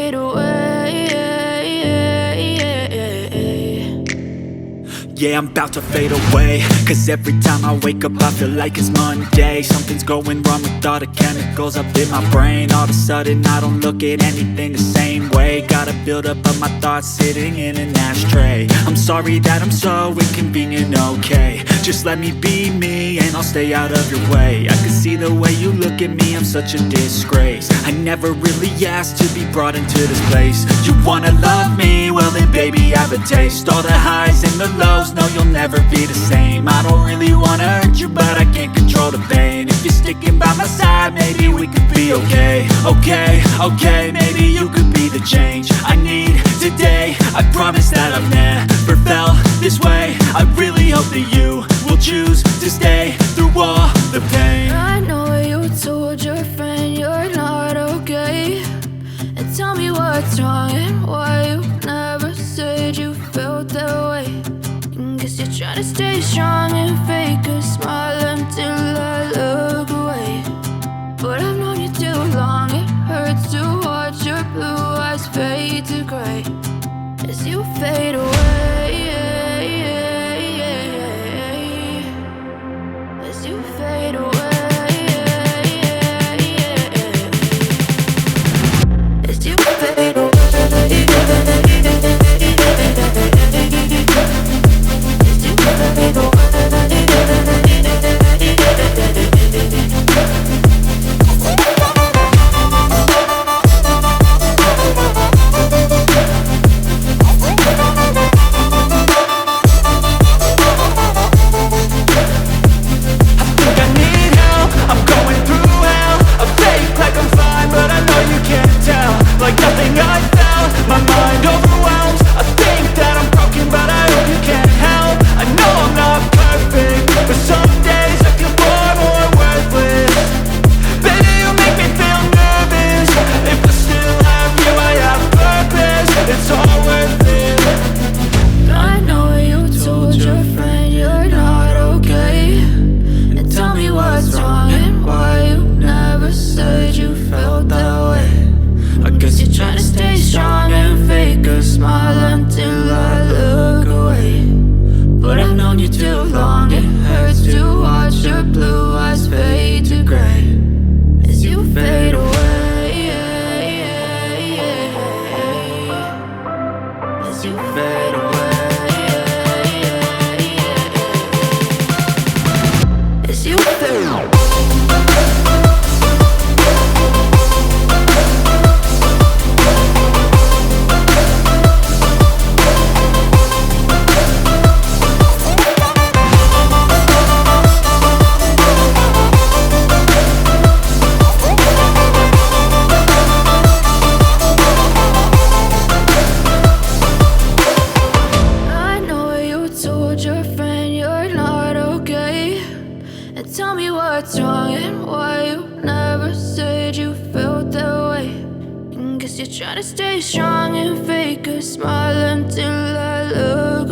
fade away. Yeah, I'm about to fade away, cause every time I wake up I feel like it's Monday. Something's going wrong with all the chemicals up in my brain. All of a sudden I don't look at anything the same way. Got a buildup of my thoughts sitting in an ashtray. I'm sorry that I'm so inconvenient, okay. Just let me be me and I'll stay out of your way. I can see the way you look at me, I'm such a disgrace. I never really asked to be brought into this place. You wanna love me? Well then baby have a taste. All the highs and the lows, no you'll never be the same. I don't really wanna hurt you but I can't control the pain. If you're sticking by my side maybe we could be okay. Okay, maybe you could be the change I need today. I promise that I've never felt this way. I really hope that you will choose to stay through all the pain. I know you told your friend you're not okay, and tell me what's wrong and why you never said you felt that way. Guess you're trying to stay strong and fake a smile until I look away. But I've known you too long, it hurts to watch your blue eyes fade to gray as you fade away. As you fade away. As you fade away. Tell me what's wrong and why you never said you felt that way. Guess you're trying to stay strong and fake a smile until I look